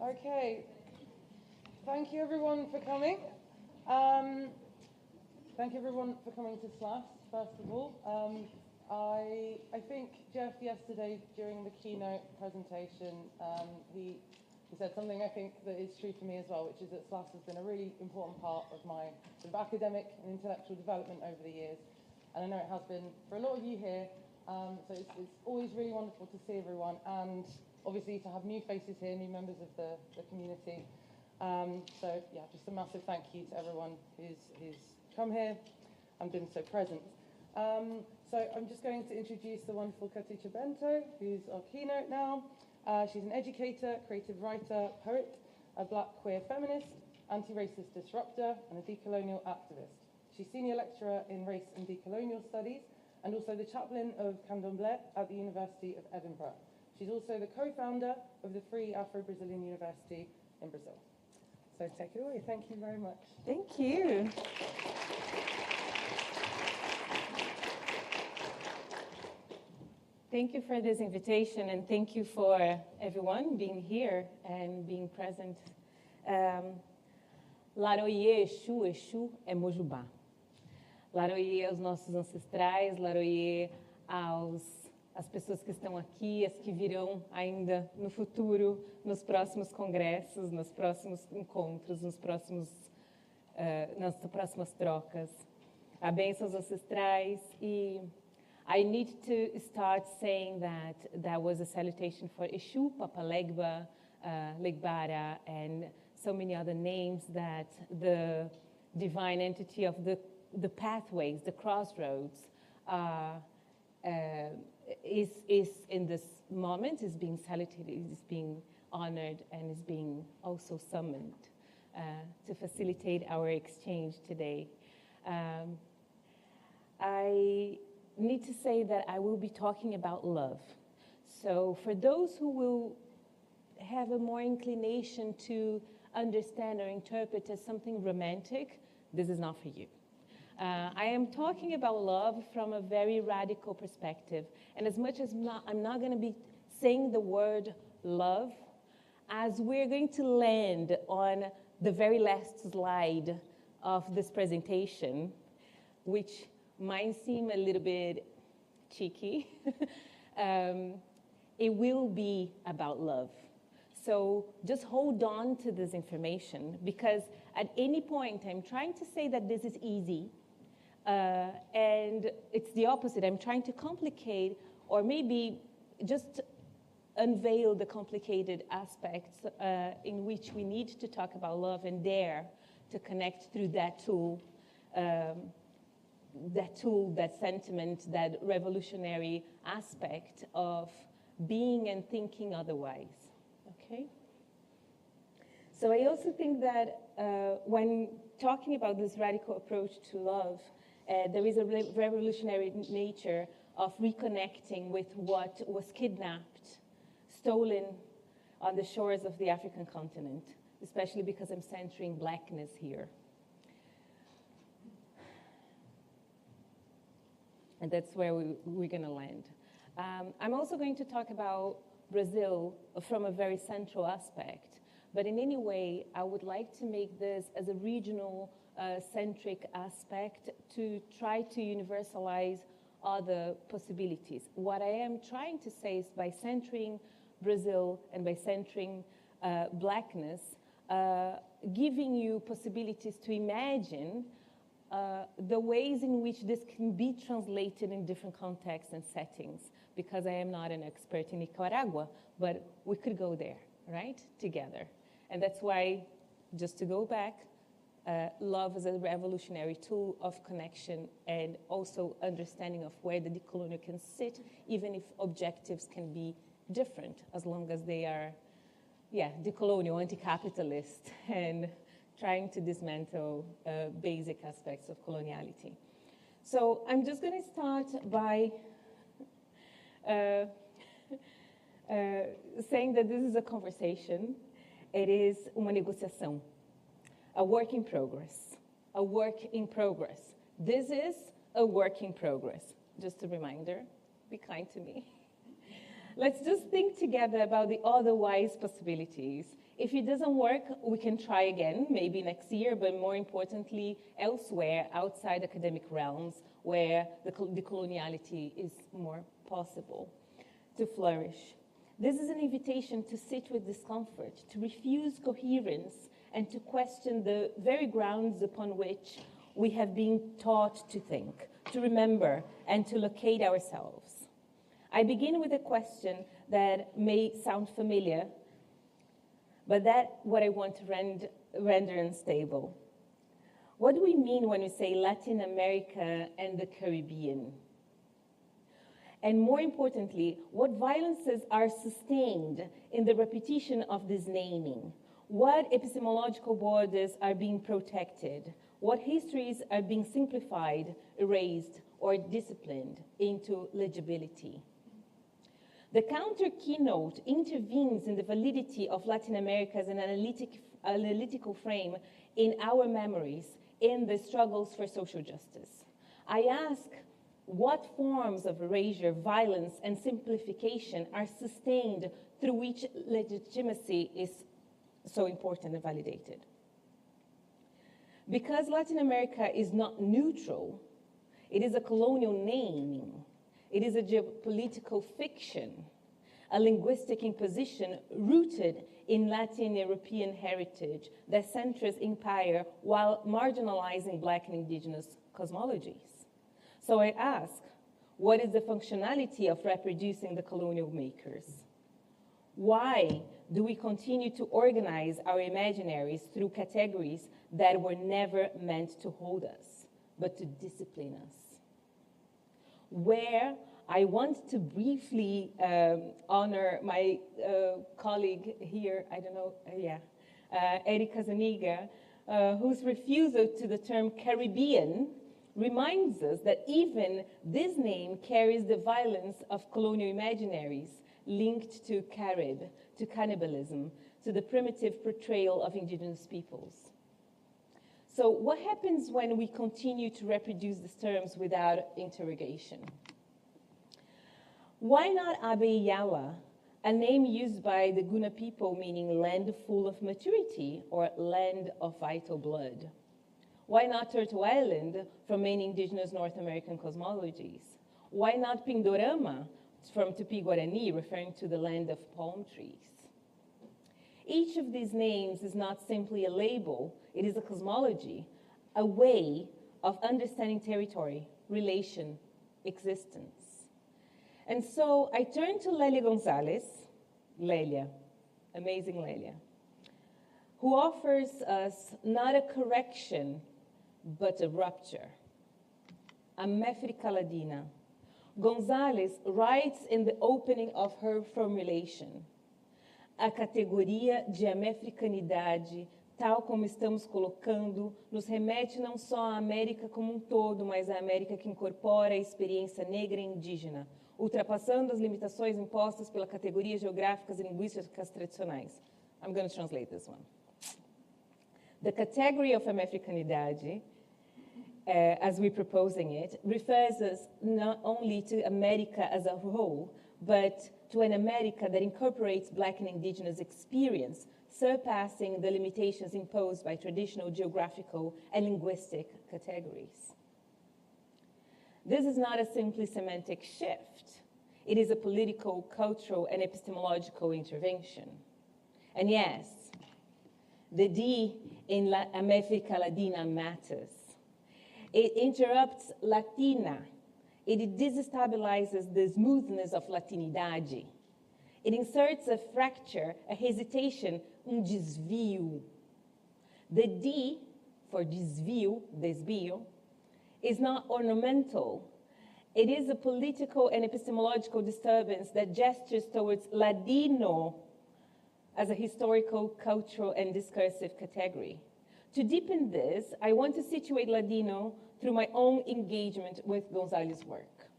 Okay, thank you everyone for coming. Thank you everyone for coming to SLAS, first of all. I think Jeff yesterday during the keynote presentation, he said something I think that is true for me as well, which is that SLAS has been a really important part of my sort of academic and intellectual development over the years. And I know it has been for a lot of you here. So it's always really wonderful to see everyone, and obviously to have new faces here, new members of the community. So yeah, just a massive thank you to everyone who's come here and been so present. So I'm just going to introduce the wonderful Katucha Bento, who's our keynote now. She's an educator, creative writer, poet, a black queer feminist, anti-racist disruptor, and a decolonial activist. She's senior lecturer in race and decolonial studies, and also the chaplain of Candomblé at the University of Edinburgh. She's also the co-founder of the Free Afro-Brazilian University in Brazil. So take it away. Thank you very much. Thank you. Thank you for this invitation, and thank you for everyone being here and being present. Laroye, Exu, Exu é Mojubá. Laroye aos nossos ancestrais, Laroye às pessoas que estão aqui, as que virão ainda no futuro, nos próximos congressos, nos próximos encontros, nas próximas trocas. A bênção aos ancestrais. E I need to start saying that was a salutation for Exu, Papa Legba, Legbara, and so many other names that the divine entity of the pathways, the crossroads, is in this moment, is being saluted, is being honored, and is being also summoned to facilitate our exchange today. I need to say that I will be talking about love. So for those who will have a more inclination to understand or interpret as something romantic, this is not for you. I am talking about love from a very radical perspective. And as much as I'm not going to be saying the word love, as we're going to land on the very last slide of this presentation, which might seem a little bit cheeky, it will be about love. So just hold on to this information, because at any point I'm trying to say that this is easy, and it's the opposite. I'm trying to complicate, or maybe just unveil the complicated aspects in which we need to talk about love and dare to connect through that tool, that sentiment, that revolutionary aspect of being and thinking otherwise. Okay? So I also think that when talking about this radical approach to love, there is a revolutionary nature of reconnecting with what was kidnapped, stolen on the shores of the African continent, especially because I'm centering blackness here. And that's where we're going to land. I'm also going to talk about Brazil from a very central aspect. But in any way, I would like to make this as a regional centric aspect to try to universalize other possibilities. What I am trying to say is by centering Brazil and by centering blackness, giving you possibilities to imagine the ways in which this can be translated in different contexts and settings, because I am not an expert in Nicaragua, but we could go there, right, together. And that's why, just to go back, love is a revolutionary tool of connection and also understanding of where the decolonial can sit, even if objectives can be different, as long as they are, decolonial, anti-capitalist, and trying to dismantle basic aspects of coloniality. So I'm just going to start by saying that this is a conversation. It is uma negociação, a work in progress, a work in progress. This is a work in progress. Just a reminder, be kind to me. Let's just think together about the otherwise possibilities If it doesn't work, we can try again, maybe next year, but more importantly, elsewhere, outside academic realms, where the coloniality is more possible to flourish. This is an invitation to sit with discomfort, to refuse coherence, and to question the very grounds upon which we have been taught to think, to remember, and to locate ourselves. I begin with a question that may sound familiar, but that's what I want to render unstable. What do we mean when we say Latin America and the Caribbean? And more importantly, what violences are sustained in the repetition of this naming? What epistemological borders are being protected? What histories are being simplified, erased, or disciplined into legibility? The counter-keynote intervenes in the validity of Latin America as an analytical frame in our memories, in the struggles for social justice. I ask, what forms of erasure, violence, and simplification are sustained through which legitimacy is so important and validated? Because Latin America is not neutral, it is a colonial naming. It is a geopolitical fiction, a linguistic imposition rooted in Latin European heritage that centers empire while marginalizing Black and Indigenous cosmologies. So I ask, what is the functionality of reproducing the colonial makers? Why do we continue to organize our imaginaries through categories that were never meant to hold us, but to discipline us? Where I want to briefly honor my colleague here, I don't know, Erika Zuniga, whose refusal to the term Caribbean reminds us that even this name carries the violence of colonial imaginaries linked to Carib, to cannibalism, to the primitive portrayal of indigenous peoples. So what happens when we continue to reproduce these terms without interrogation? Why not Abe Yala, a name used by the Guna people meaning land full of maturity or land of vital blood? Why not Turtle Island from many indigenous North American cosmologies? Why not Pindorama from Tupi-Guarani, referring to the land of palm trees? Each of these names is not simply a label, it is a cosmology, a way of understanding territory, relation, existence. And so I turn to Lélia Gonzalez, Lélia, amazing Lélia, who offers us not a correction, but a rupture. Amefricaladina. Gonzalez writes in the opening of her formulation, a categoria de amefricanidade, tal como estamos colocando, nos remete não só à América como um todo, mas à América que incorpora a experiência negra e indígena, ultrapassando as limitações impostas pelas categorias geográficas e linguísticas tradicionais. I'm going to translate this one. The category of Amefricanidade, as we're proposing it, refers us not only to America as a whole, but to an America that incorporates Black and Indigenous experience, surpassing the limitations imposed by traditional geographical and linguistic categories. This is not a simply semantic shift. It is a political, cultural, and epistemological intervention. And yes, the D in Amefricaladina matters. It interrupts Latina. It destabilizes the smoothness of Latinidade. It inserts a fracture, a hesitation, desvio. The D for desvio, is not ornamental. It is a political and epistemological disturbance that gestures towards Ladino as a historical, cultural, and discursive category. To deepen this, I want to situate Ladino through my own engagement with Gonzalez's work.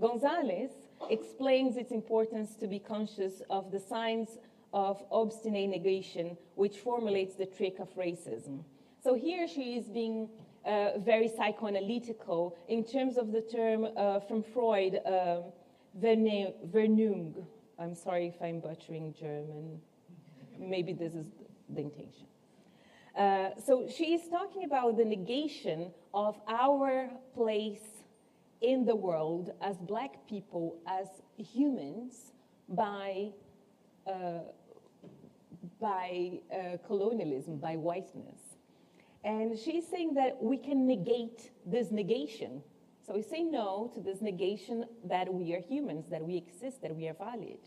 Gonzalez explains its importance to be conscious of the signs of obstinate negation, which formulates the trick of racism. So here she is being very psychoanalytical in terms of the term from Freud, Vernung. I'm sorry if I'm butchering German. maybe this is the intention. So she is talking about the negation of our place in the world as Black people, as humans, by colonialism, by whiteness. And she's saying that we can negate this negation. So we say no to this negation that we are humans, that we exist, that we are valid.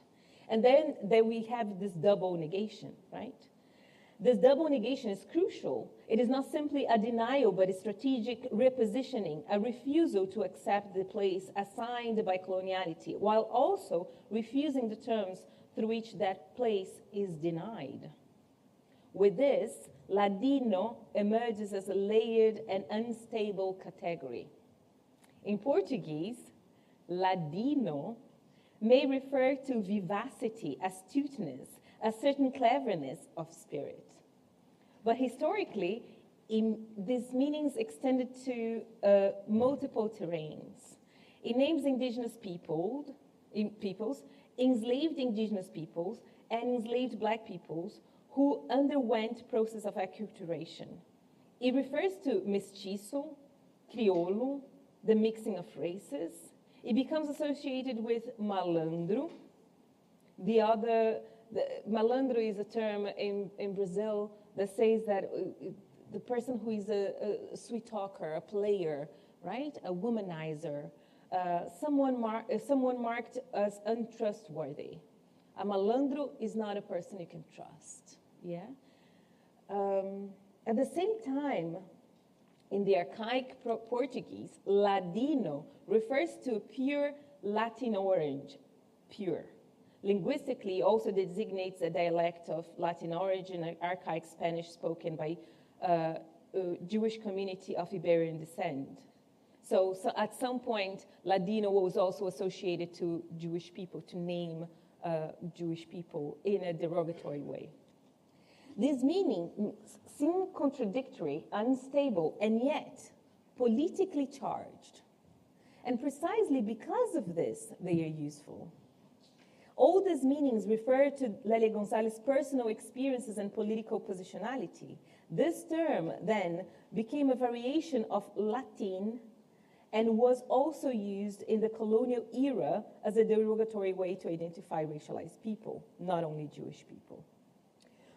And then we have this double negation, right? This double negation is crucial. It is not simply a denial, but a strategic repositioning, a refusal to accept the place assigned by coloniality, while also refusing the terms through which that place is denied. With this, Ladino emerges as a layered and unstable category. In Portuguese, Ladino may refer to vivacity, astuteness, a certain cleverness of spirit. But historically, these meanings extended to multiple terrains. It names indigenous peoples, enslaved indigenous peoples, and enslaved Black peoples who underwent process of acculturation. It refers to mestiço, crioulo, the mixing of races. It becomes associated with malandro. Malandro is a term in Brazil that says that the person who is a sweet talker, a player, right? A womanizer, someone marked as untrustworthy. A malandro is not a person you can trust, yeah? At the same time, in the archaic Portuguese, Ladino refers to pure Latin origin, pure. Linguistically, also designates a dialect of Latin origin, archaic Spanish spoken by a Jewish community of Iberian descent. So at some point, Ladino was also associated to Jewish people, to name Jewish people in a derogatory way. These meanings seem contradictory, unstable, and yet politically charged. And precisely because of this, they are useful. All these meanings refer to Lélia Gonzalez's personal experiences and political positionality. This term, then, became a variation of Latin and was also used in the colonial era as a derogatory way to identify racialized people, not only Jewish people.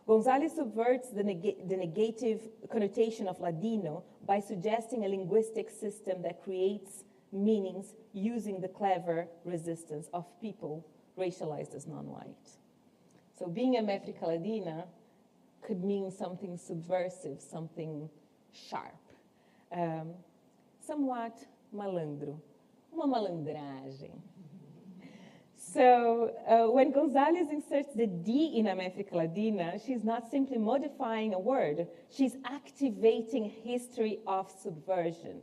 Gonzalez subverts the negative connotation of Ladino by suggesting a linguistic system that creates meanings using the clever resistance of people racialized as non-white. So being Amefricaladina could mean something subversive, something sharp, somewhat malandro, uma malandragem. So when Gonzalez inserts the D in Amefricaladina, she's not simply modifying a word, she's activating history of subversion.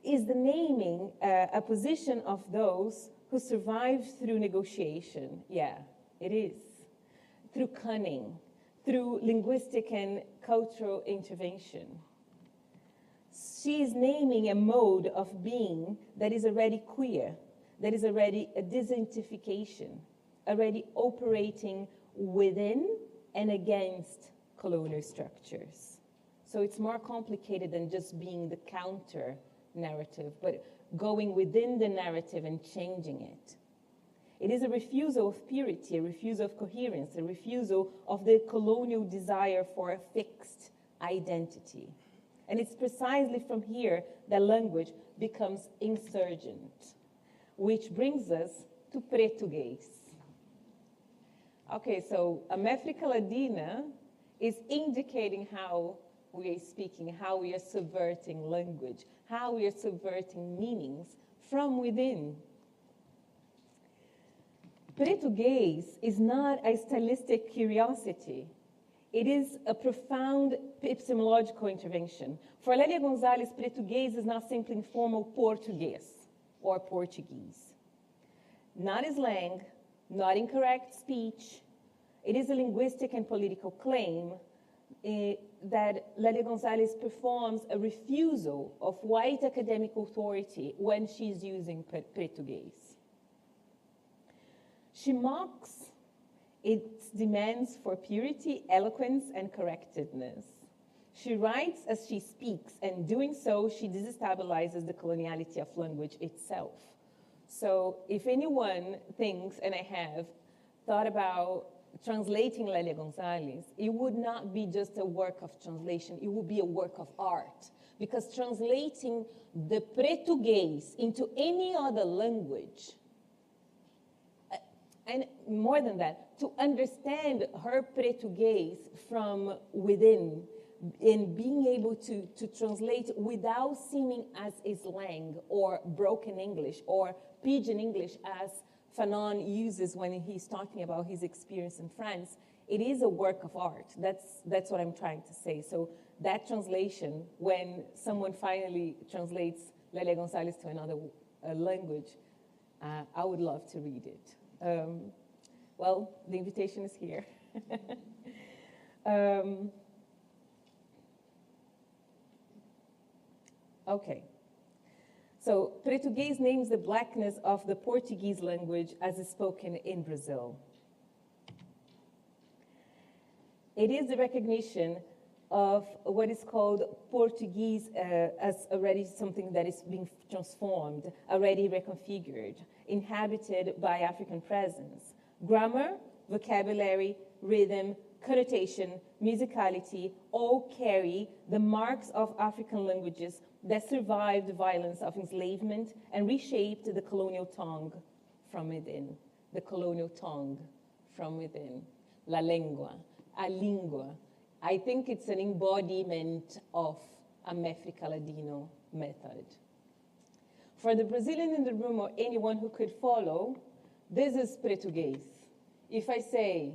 Is the naming a position of those who survived through negotiation? Yeah, it is. Through cunning, through linguistic and cultural intervention. She is naming a mode of being that is already queer, that is already a disidentification, already operating within and against colonial structures. So it's more complicated than just being the counter narrative, but going within the narrative and changing it. It is a refusal of purity, a refusal of coherence, a refusal of the colonial desire for a fixed identity. And it's precisely from here that language becomes insurgent, which brings us to Portuguese. Okay, so Amefricaladina is indicating how we are speaking, how we are subverting language, how we are subverting meanings from within. Portuguese is not a stylistic curiosity. It is a profound epistemological intervention. For Lélia Gonzalez, Portuguese is not simply informal Portuguese or Portuguese. Not slang, not incorrect speech. It is a linguistic and political claim that Lélia Gonzalez performs a refusal of white academic authority when she's using Portuguese. She mocks its demands for purity, eloquence, and correctness. She writes as she speaks, and doing so, she destabilizes the coloniality of language itself. So if anyone thinks, and I have, thought about translating Lélia Gonzalez, it would not be just a work of translation, it would be a work of art. Because translating the Portuguese into any other language, and more than that, to understand her Portuguese from within, in being able to translate without seeming as a slang or broken English or pidgin English as Fanon uses when he's talking about his experience in France, it is a work of art. That's what I'm trying to say. So that translation, when someone finally translates Lélia Gonzalez to another language, I would love to read it. Well, the invitation is here. Okay. So Portuguese names the blackness of the Portuguese language as is spoken in Brazil. It is the recognition of what is called Portuguese as already something that is being transformed, already reconfigured, inhabited by African presence. Grammar, vocabulary, rhythm, connotation, musicality all carry the marks of African languages that survived the violence of enslavement and reshaped the colonial tongue from within. The colonial tongue from within. La lengua, a lingua. I think it's an embodiment of Amefricaladina method. For the Brazilian in the room or anyone who could follow, this is Portuguese. If I say,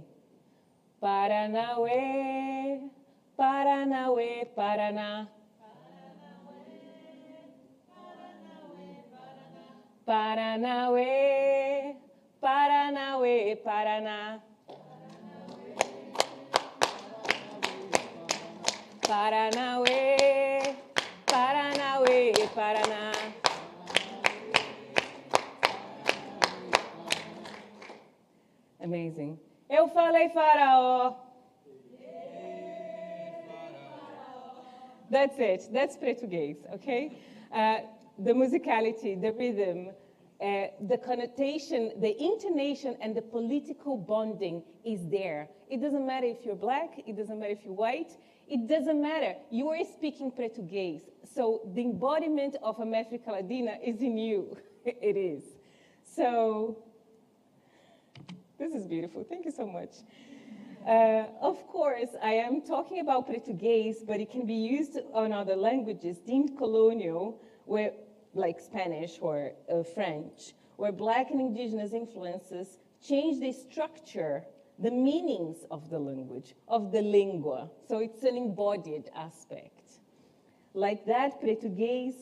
Paranauê, Paranauê, Paraná. Paranauê, Paranauê, Paraná. Paranauê, Paranauê, Paraná. Amazing. Eu falei faraó. That's it. That's Portuguese, okay? The musicality, the rhythm, the connotation, the intonation, and the political bonding is there. It doesn't matter if you're black, it doesn't matter if you're white, it doesn't matter. You are speaking Portuguese. So the embodiment of Amefricaladina is in you. It is. So this is beautiful. Thank you so much. Of course, I am talking about Portuguese, but it can be used on other languages deemed colonial, where, like Spanish or French, where Black and Indigenous influences change the structure, the meanings of the language, of the lingua. So it's an embodied aspect. Like that, Portuguese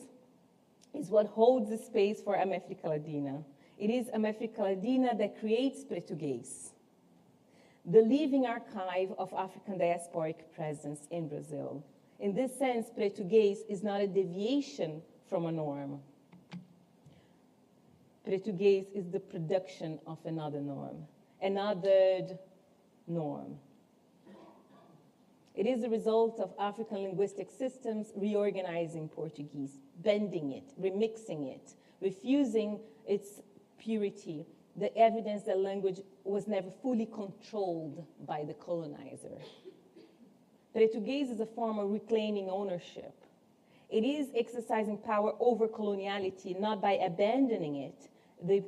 is what holds the space for Amefricaladina. It is Amefricaladina that creates Portuguese, the living archive of African diasporic presence in Brazil. In this sense, Portuguese is not a deviation from a norm. Portuguese is the production of another norm, another norm. It is the result of African linguistic systems reorganizing Portuguese, bending it, remixing it, refusing its purity, the evidence that language was never fully controlled by the colonizer. Portuguese is a form of reclaiming ownership. It is exercising power over coloniality, not by abandoning it, the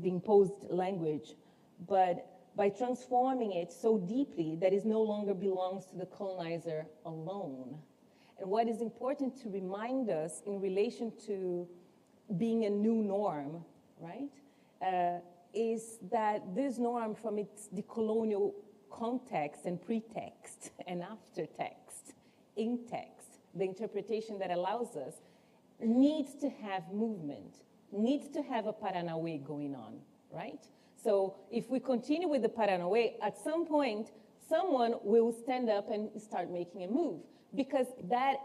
imposed language, but by transforming it so deeply that it no longer belongs to the colonizer alone. And what is important to remind us in relation to being a new norm, right, is that this norm from its decolonial context and pretext and aftertext, in text, the interpretation that allows us, needs to have movement, needs to have a Paranauê going on, right? So if we continue with the Paranauê, at some point, someone will stand up and start making a move, because that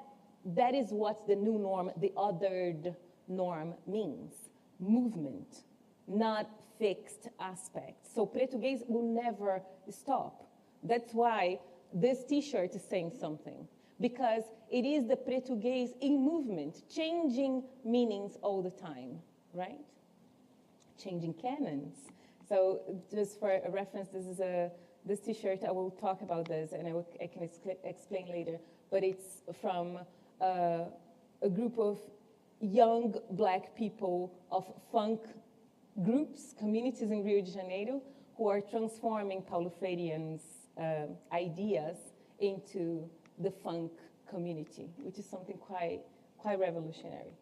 is what the new norm, the othered norm means, movement, not fixed aspect. So Portuguese will never stop. That's why this T-shirt is saying something, because it is the Portuguese in movement, changing meanings all the time, right? Changing canons. So just for a reference, this T-shirt, I will talk about this, and I can explain later, but it's from a group of young Black people of funk groups, communities in Rio de Janeiro, who are transforming Paulo Freire's ideas into the funk community, which is something quite revolutionary.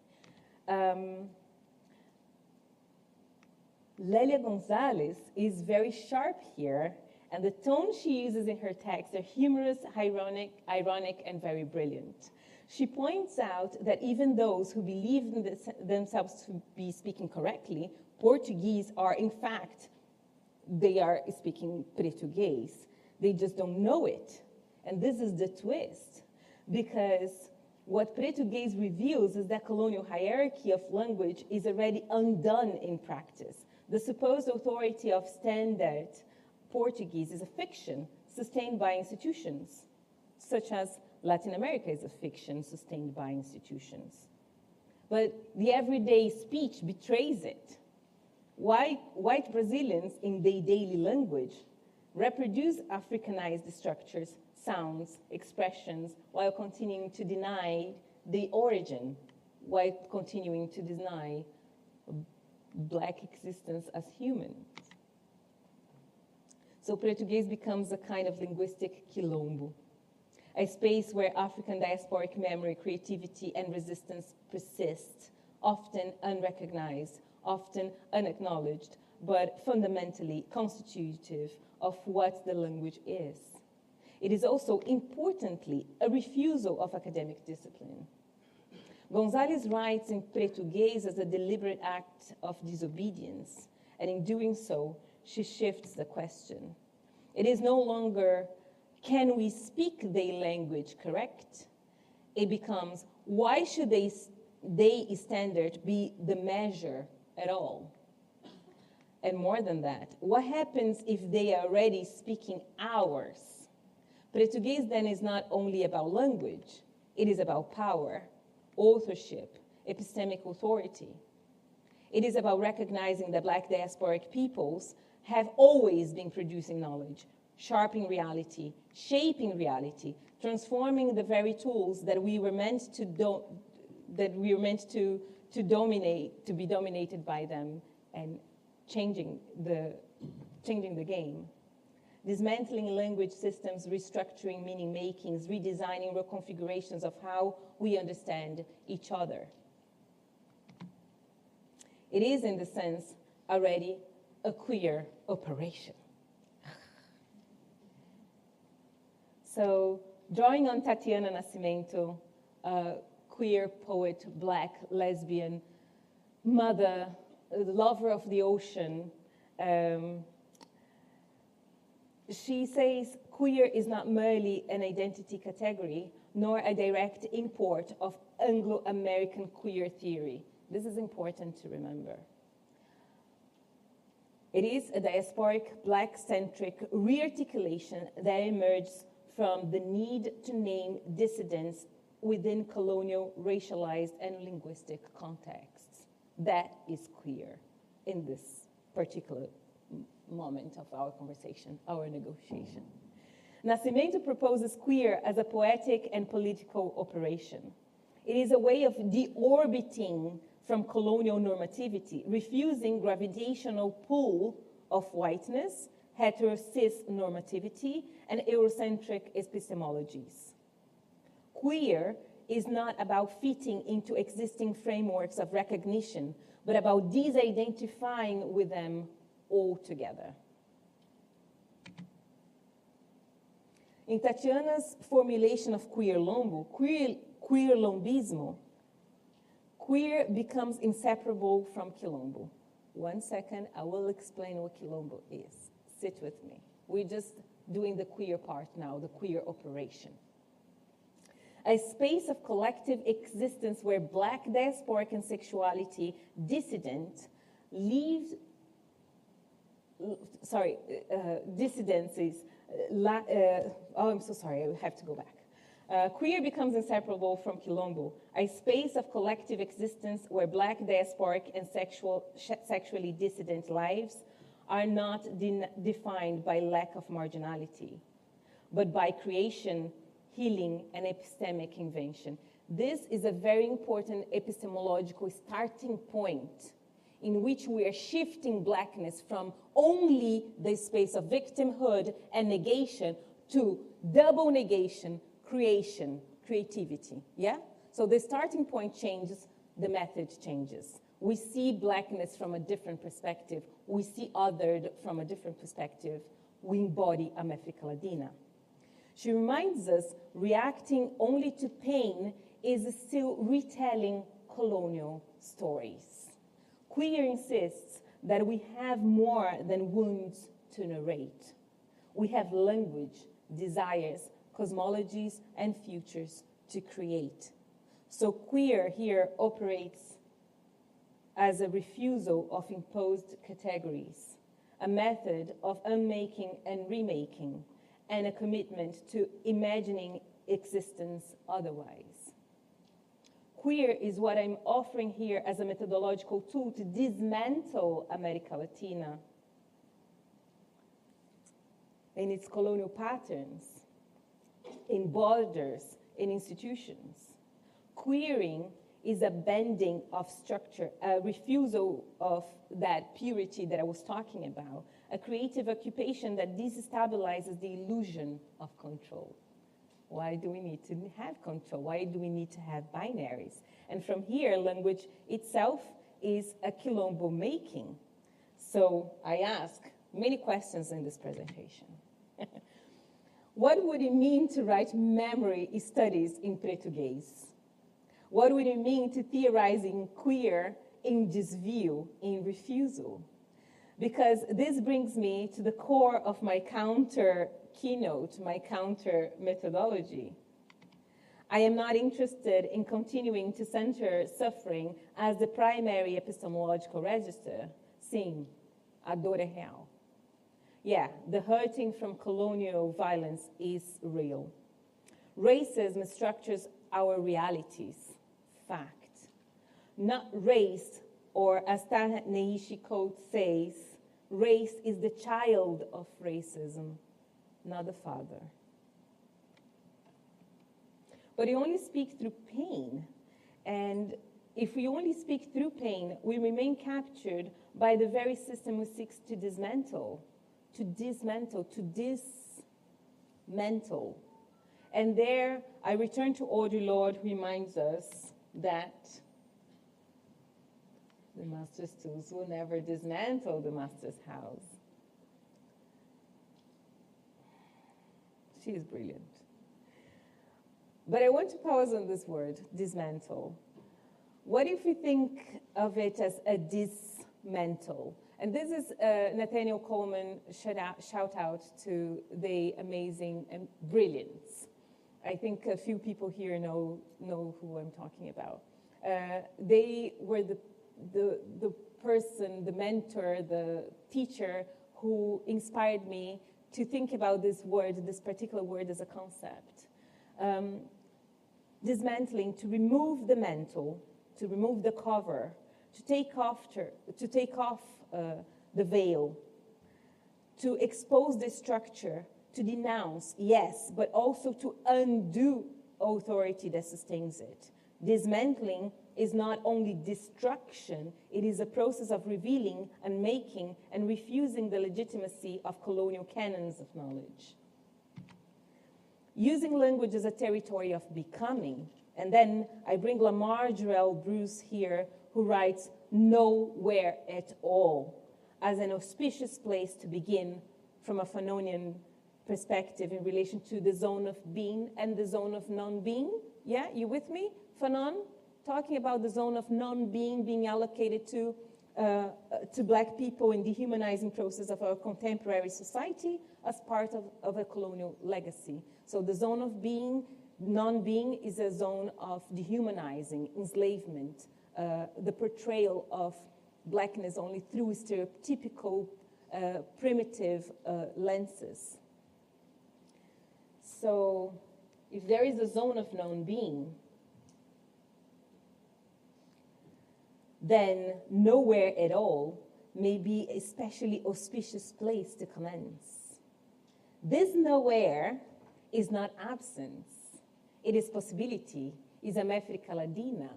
Lélia Gonzalez is very sharp here, and the tone she uses in her texts are humorous, ironic, and very brilliant. She points out that even those who believe in themselves to be speaking correctly, Portuguese are, in fact, they are speaking Portuguese. They just don't know it. And this is the twist, because what Portuguese reveals is that colonial hierarchy of language is already undone in practice. The supposed authority of standard Portuguese is a fiction sustained by institutions, such as Latin America is a fiction sustained by institutions. But the everyday speech betrays it. White Brazilians in their daily language reproduce Africanized structures, sounds, expressions, while continuing to deny the origin, while continuing to deny Black existence as human. So Portuguese becomes a kind of linguistic quilombo, a space where African diasporic memory, creativity, and resistance persist, often unrecognized, often unacknowledged, but fundamentally constitutive of what the language is. It is also, importantly, a refusal of academic discipline. Gonzalez writes in Portuguese as a deliberate act of disobedience, and in doing so, she shifts the question. It is no longer, can we speak their language correct? It becomes, why should their standard be the measure at all? And more than that, what happens if they are already speaking ours? Portuguese then is not only about language, it is about power, authorship, epistemic authority. It is about recognizing that Black diasporic peoples have always been producing knowledge, sharpening reality, shaping reality, transforming the very tools that we were meant to dominate, to be dominated by them, and changing the game. Dismantling language systems, restructuring meaning makings, redesigning reconfigurations of how we understand each other. It is, in the sense, already a queer operation. So, drawing on Tatiana Nascimento, a queer poet, Black, lesbian, mother, lover of the ocean, she says, queer is not merely an identity category, nor a direct import of Anglo-American queer theory. This is important to remember. It is a diasporic, Black-centric re-articulation that emerges from the need to name dissidents within colonial, racialized, and linguistic contexts. That is queer in this particular moment of our conversation, our negotiation. Nascimento proposes queer as a poetic and political operation. It is a way of deorbiting from colonial normativity, refusing gravitational pull of whiteness, hetero-cis normativity, and Eurocentric epistemologies. Queer is not about fitting into existing frameworks of recognition, but about disidentifying with them altogether. In Tatiana's formulation of Quilombo, Quilombismo, queer becomes inseparable from Quilombo. 1 second, I will explain what Quilombo is. Sit with me. We're just doing the queer part now, the queer operation. A space of collective existence where Black diasporic and sexuality dissident live dissidences. Oh, I'm so sorry, I have to go back. Queer becomes inseparable from Quilombo, a space of collective existence where Black, diasporic, and sexually dissident lives are not defined by lack of marginality, but by creation, healing, and epistemic invention. This is a very important epistemological starting point in which we are shifting Blackness from only the space of victimhood and negation to double negation, creation, creativity, yeah? So the starting point changes, the method changes. We see Blackness from a different perspective. We see othered from a different perspective. We embody Amefricaladina. She reminds us reacting only to pain is still retelling colonial stories. Queer insists that we have more than wounds to narrate. We have language, desires, cosmologies, and futures to create. So queer here operates as a refusal of imposed categories, a method of unmaking and remaking, and a commitment to imagining existence otherwise. Queer is what I'm offering here as a methodological tool to dismantle America Latina in its colonial patterns, in borders, in institutions. Queering is a bending of structure, a refusal of that purity that I was talking about, a creative occupation that destabilizes the illusion of control. Why do we need to have control? Why do we need to have binaries? And from here, language itself is a Quilombo making. So I ask many questions in this presentation. What would it mean to write memory studies in Portuguese? What would it mean to theorize in queer, in desvio, in refusal? Because this brings me to the core of my counter-keynote, my counter-methodology. I am not interested in continuing to center suffering as the primary epistemological register. Sim, a dor é real. Yeah, the hurting from colonial violence is real. Racism structures our realities, fact. Not race, or as Ta-Nehisi Coates says, race is the child of racism, not the father. But we only speak through pain. And if we only speak through pain, we remain captured by the very system we seek to dismantle. And there, I return to Audre Lorde, who reminds us that the master's tools will never dismantle the master's house. She is brilliant. But I want to pause on this word, dismantle. What if we think of it as a dismantle? And this is Nathaniel Coleman, shout out to the amazing and brilliance. I think a few people here know who I'm talking about. They were the person, the mentor, the teacher who inspired me to think about this word, this particular word as a concept. Dismantling, to remove the mantle, to remove the cover, to take off the veil, to expose the structure, to denounce, yes, but also to undo authority that sustains it. Dismantling is not only destruction, it is a process of revealing and making and refusing the legitimacy of colonial canons of knowledge. Using language as a territory of becoming, and then I bring Lamar Jarrell Bruce here, who writes, nowhere at all, as an auspicious place to begin from a Fanonian perspective in relation to the zone of being and the zone of non-being. Yeah, you with me? Fanon, talking about the zone of non-being being allocated to Black people in the dehumanizing process of our contemporary society as part of a colonial legacy. So the zone of being, non-being, is a zone of dehumanizing, enslavement, the portrayal of Blackness only through stereotypical primitive lenses. So if there is a zone of known being, then nowhere at all may be a especially auspicious place to commence. This nowhere is not absence. It is possibility, is Amefricaladina.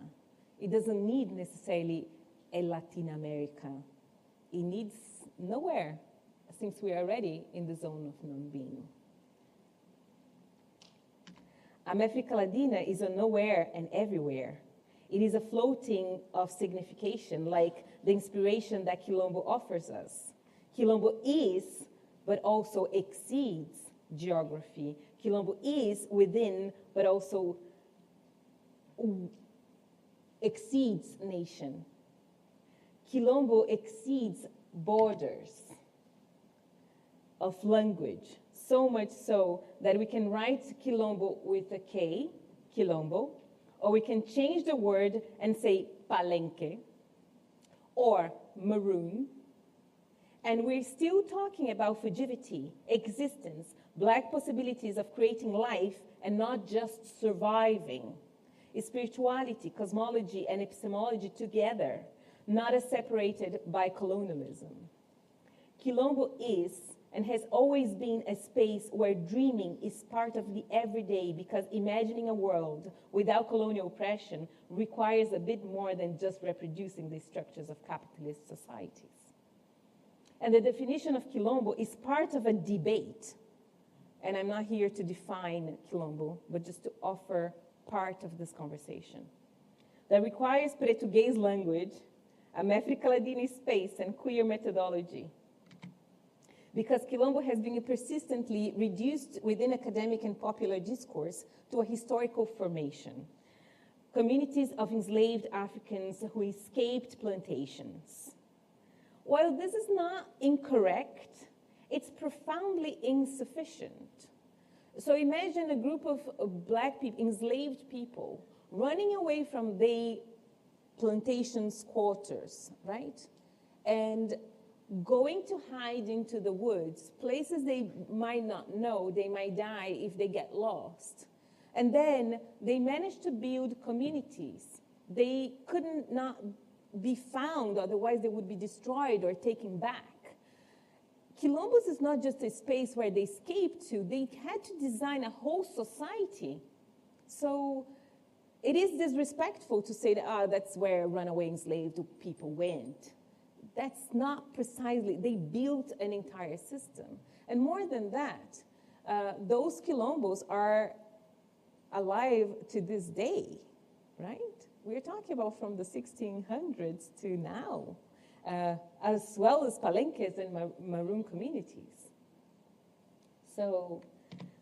It doesn't need necessarily a Latin America. It needs nowhere, since we are already in the zone of non-being. Amefricaladina is a nowhere and everywhere. It is a floating of signification, like the inspiration that Quilombo offers us. Quilombo is, but also exceeds geography. Quilombo is within, but also exceeds nation. Quilombo exceeds borders of language, so much so that we can write Quilombo with a K, Quilombo, or we can change the word and say palenque, or maroon. And we're still talking about fugivity, existence, Black possibilities of creating life and not just surviving. Spirituality, cosmology, and epistemology together, not as separated by colonialism. Quilombo is and has always been a space where dreaming is part of the everyday, because imagining a world without colonial oppression requires a bit more than just reproducing the structures of capitalist societies. And the definition of Quilombo is part of a debate. And I'm not here to define Quilombo, but just to offer part of this conversation. That requires Portuguese language, Amefricaladina space, and queer methodology. Because Quilombo has been persistently reduced within academic and popular discourse to a historical formation. Communities of enslaved Africans who escaped plantations. While this is not incorrect, it's profoundly insufficient. So imagine a group of Black people, enslaved people, running away from their plantation quarters, right? And going to hide into the woods, places they might not know, they might die if they get lost. And then they managed to build communities. They couldn't not be found, otherwise they would be destroyed or taken back. Quilombos is not just a space where they escaped to, they had to design a whole society. So it is disrespectful to say that, that's where runaway enslaved people went. That's not precisely, they built an entire system. And more than that, those Quilombos are alive to this day, right? We're talking about from the 1600s to now, as well as palenques and maroon communities. So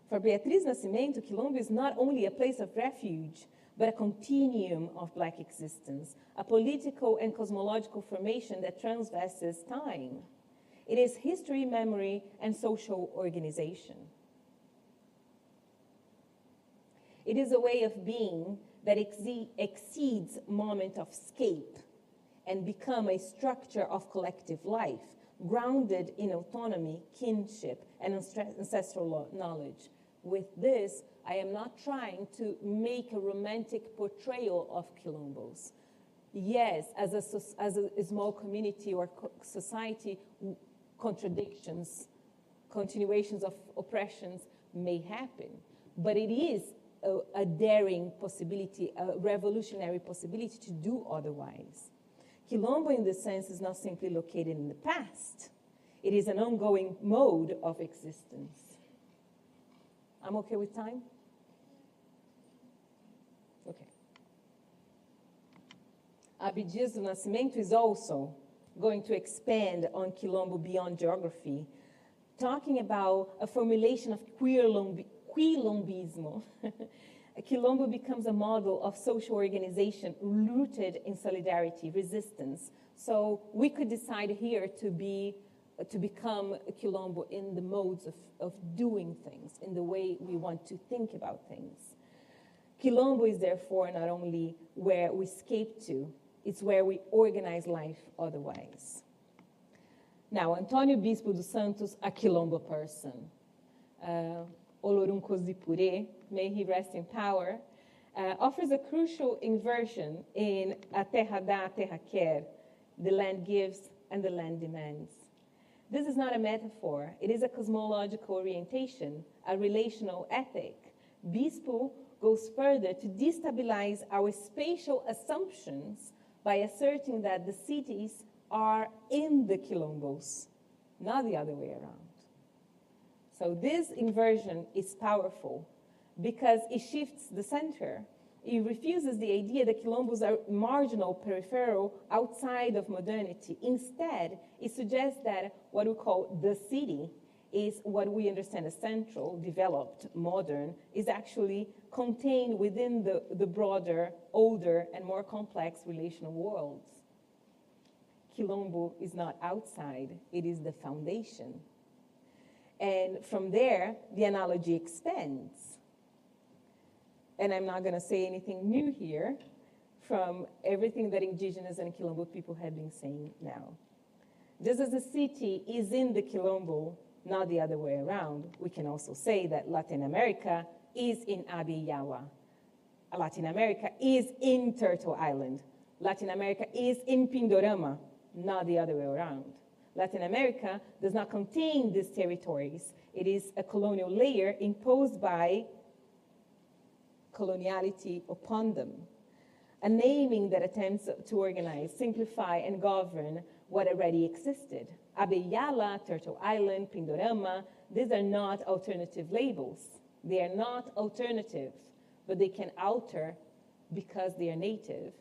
for Beatriz Nascimento, Quilombo is not only a place of refuge, but a continuum of Black existence, a political and cosmological formation that transverses time. It is history, memory, and social organization. It is a way of being that exceeds moment of escape and become a structure of collective life, grounded in autonomy, kinship, and ancestral knowledge. With this, I am not trying to make a romantic portrayal of Quilombos. Yes, as a small community or society, contradictions, continuations of oppressions may happen, but it is a daring possibility, a revolutionary possibility to do otherwise. Quilombo, in this sense, is not simply located in the past. It is an ongoing mode of existence. I'm okay with time? Okay. Abdias do Nascimento is also going to expand on Quilombo beyond geography, talking about a formulation of quilombismo. Quilombo becomes a model of social organization rooted in solidarity, resistance. So we could decide here to become a Quilombo in the modes of doing things, in the way we want to think about things. Quilombo is therefore not only where we escape to, it's where we organize life otherwise. Now, Antônio Bispo dos Santos, a Quilombo person. Olorun Kozipure, may he rest in power, offers a crucial inversion in a terra dá, terra quer, the land gives and the land demands. This is not a metaphor. It is a cosmological orientation, a relational ethic. Bispo goes further to destabilize our spatial assumptions by asserting that the cities are in the quilombos, not the other way around. So this inversion is powerful because it shifts the center. It refuses the idea that quilombos are marginal, peripheral, outside of modernity. Instead, it suggests that what we call the city is what we understand as central, developed, modern, is actually contained within the broader, older, and more complex relational worlds. Quilombo is not outside, it is the foundation. And from there, the analogy expands. And I'm not going to say anything new here from everything that indigenous and Quilombo people have been saying now. Just as the city is in the Quilombo, not the other way around, we can also say that Latin America is in Abiyala. Latin America is in Turtle Island. Latin America is in Pindorama, not the other way around. Latin America does not contain these territories. It is a colonial layer imposed by coloniality upon them. A naming that attempts to organize, simplify, and govern what already existed. Abiyala, Turtle Island, Pindorama, these are not alternative labels. They are not alternative, but they can alter, because they are native,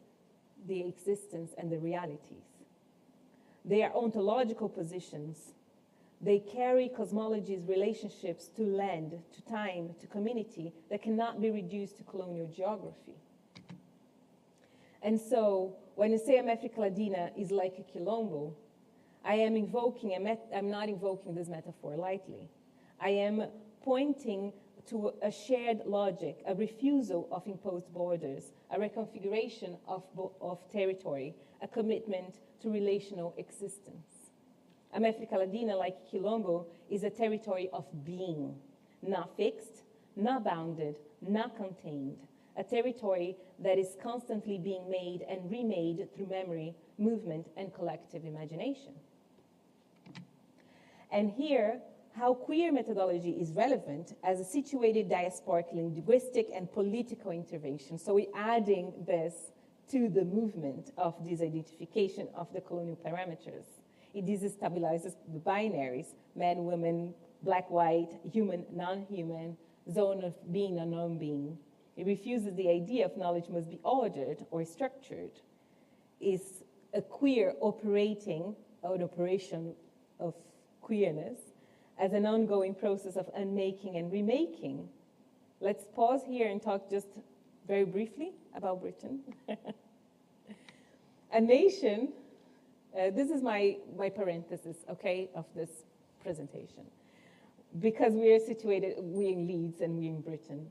the existence and the realities. They are ontological positions. They carry cosmology's relationships to land, to time, to community that cannot be reduced to colonial geography. And so when you say Amefricaladina is like a Quilombo, I am invoking, I'm not invoking this metaphor lightly. I am pointing to a shared logic, a refusal of imposed borders, a reconfiguration of territory, a commitment to relational existence. Amefricaladina, like Quilombo, is a territory of being, not fixed, not bounded, not contained, a territory that is constantly being made and remade through memory, movement, and collective imagination. And here, how queer methodology is relevant as a situated diasporic linguistic and political intervention. So we're adding this to the movement of disidentification of the colonial parameters. It destabilizes the binaries, man, woman, black, white, human, non-human, zone of being or non-being. It refuses the idea of knowledge must be ordered or structured. Is a queer operating, or an operation of queerness, as an ongoing process of unmaking and remaking. Let's pause here and talk just very briefly about Britain. A nation, this is my parenthesis, okay, of this presentation. Because we are situated, we're in Leeds and we're in Britain.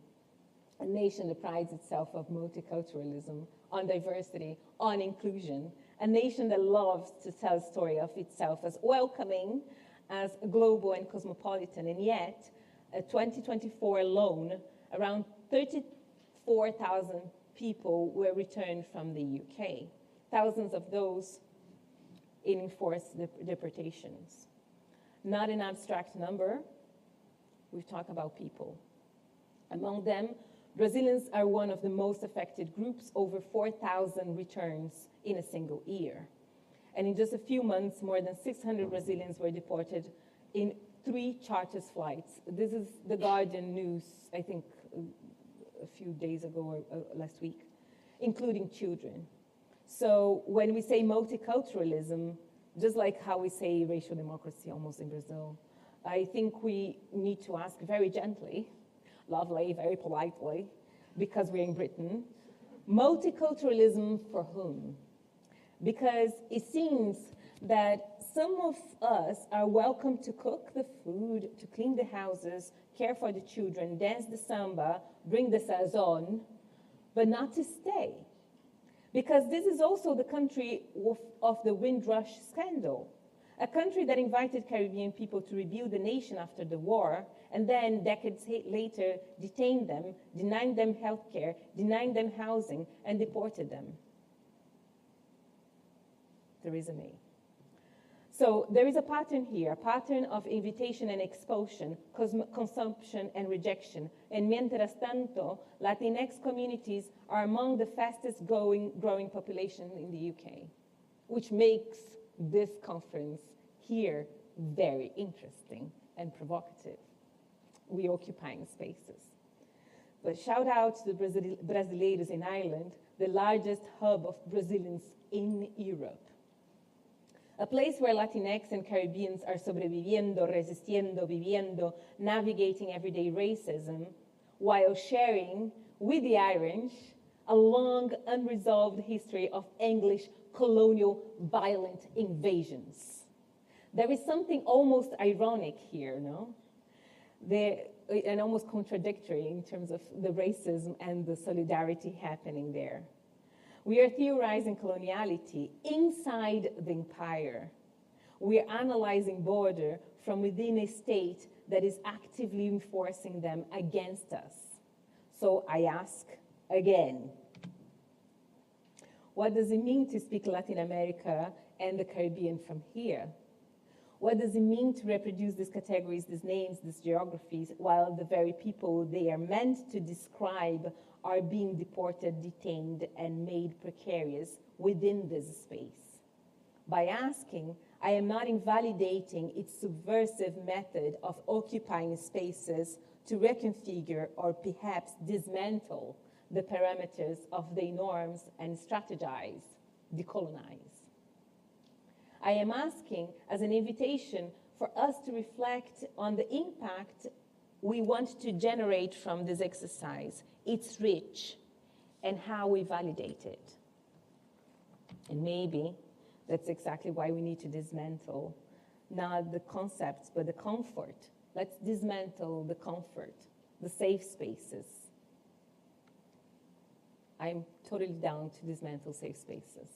A nation that prides itself of multiculturalism, on diversity, on inclusion. A nation that loves to tell a story of itself as welcoming, as global and cosmopolitan, and yet, 2024 alone, around 34,000 people were returned from the UK. Thousands of those in enforced deportations. Not an abstract number, we talk about people. Among them, Brazilians are one of the most affected groups, over 4,000 returns in a single year. And in just a few months, more than 600 Brazilians were deported in 3 charter flights. This is the Guardian news, I think, a few days ago or last week, including children. So when we say multiculturalism, just like how we say racial democracy almost in Brazil, I think we need to ask very gently, lovely, very politely, because we're in Britain, multiculturalism for whom? Because it seems that some of us are welcome to cook the food, to clean the houses, care for the children, dance the samba, bring the sazon, but not to stay. Because this is also the country of the Windrush scandal. A country that invited Caribbean people to rebuild the nation after the war, and then decades later detained them, denied them health care, denied them housing, and deported them. Theresa May. So there is a pattern here, a pattern of invitation and expulsion, consumption and rejection. And mientras tanto, Latinx communities are among the fastest growing population in the UK, which makes this conference here very interesting and provocative. We occupying spaces. But shout out to the Brasileiros in Ireland, the largest hub of Brazilians in Europe. A place where Latinx and Caribbeans are sobreviviendo, resistiendo, viviendo, navigating everyday racism, while sharing with the Irish a long, unresolved history of English colonial violent invasions. There is something almost ironic here, no? And almost contradictory in terms of the racism and the solidarity happening there. We are theorizing coloniality inside the empire. We are analyzing border from within a state that is actively enforcing them against us. So I ask again, what does it mean to speak Latin America and the Caribbean from here? What does it mean to reproduce these categories, these names, these geographies, while the very people they are meant to describe are being deported, detained, and made precarious within this space? By asking, I am not invalidating its subversive method of occupying spaces to reconfigure or perhaps dismantle the parameters of their norms and strategize, decolonize. I am asking as an invitation for us to reflect on the impact we want to generate from this exercise, its reach, and how we validate it. And maybe that's exactly why we need to dismantle not the concepts, but the comfort. Let's dismantle the comfort, the safe spaces. I'm totally down to dismantle safe spaces.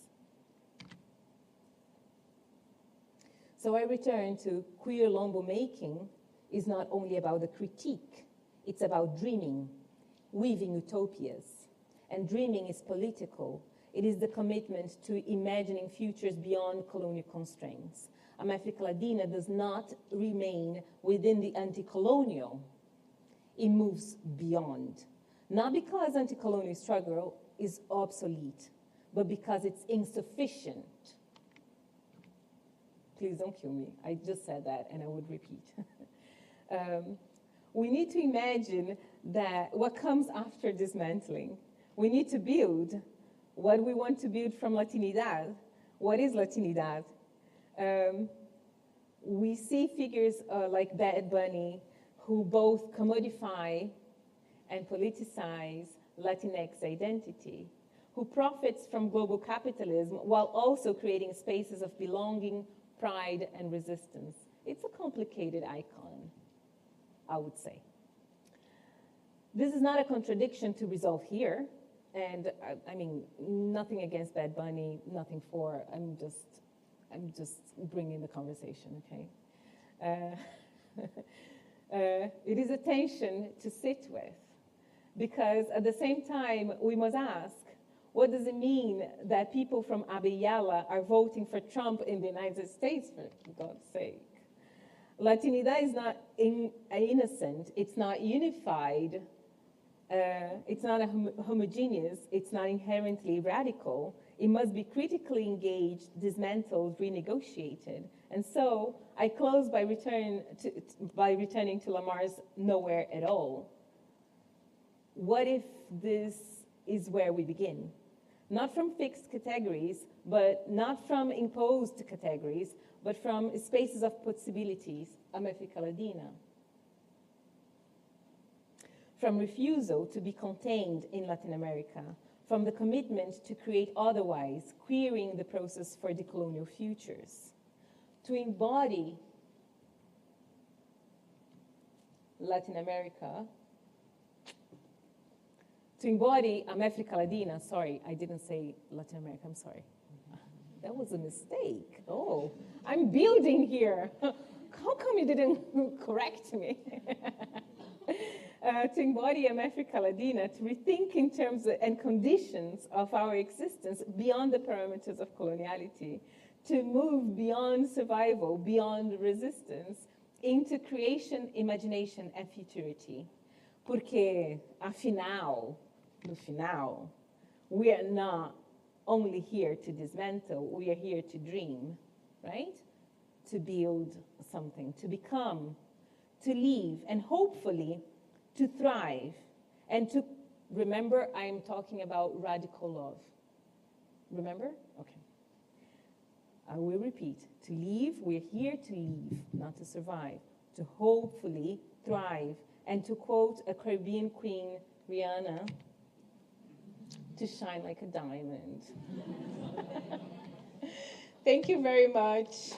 So I return to Quilombo making is not only about the critique, it's about dreaming, weaving utopias. And dreaming is political. It is the commitment to imagining futures beyond colonial constraints. Amefricaladina does not remain within the anti-colonial. It moves beyond. Not because anti-colonial struggle is obsolete, but because it's insufficient. Please don't kill me. I just said that, and I would repeat. We need to imagine that what comes after dismantling. We need to build what we want to build from Latinidad. What is Latinidad? We see figures like Bad Bunny who both commodify and politicize Latinx identity, who profits from global capitalism while also creating spaces of belonging, pride, and resistance. It's a complicated icon, I would say. This is not a contradiction to resolve here. And I mean, nothing against Bad Bunny, nothing for, I'm just bringing the conversation, okay? It is a tension to sit with, because at the same time, we must ask, what does it mean that people from Abiyala are voting for Trump in the United States, for God's sake? Latinidad is not innocent, it's not unified, it's not homogeneous, it's not inherently radical. It must be critically engaged, dismantled, renegotiated. And so I close by returning to Lamar's nowhere at all. What if this is where we begin? Not from fixed categories, but not from imposed categories, but from spaces of possibilities, Amefricaladina. From refusal to be contained in Latin America, from the commitment to create otherwise, queering the process for decolonial futures, to embody Latin America, to embody Amefricaladina, sorry, I didn't say Latin America, I'm sorry. that was a mistake. Oh, I'm building here. How come you didn't correct me? To embody Amefricaladina, to rethink in terms and conditions of our existence beyond the parameters of coloniality, to move beyond survival, beyond resistance, into creation, imagination, and futurity. Porque, afinal, no final, we are not only here to dismantle, we are here to dream, right? To build something, to become, to live, and hopefully to thrive. And to remember, I am talking about radical love. Remember? Okay. I will repeat. To live, we're here to live, not to survive. To hopefully thrive. And to quote a Caribbean queen, Rihanna, to shine like a diamond. Thank you very much.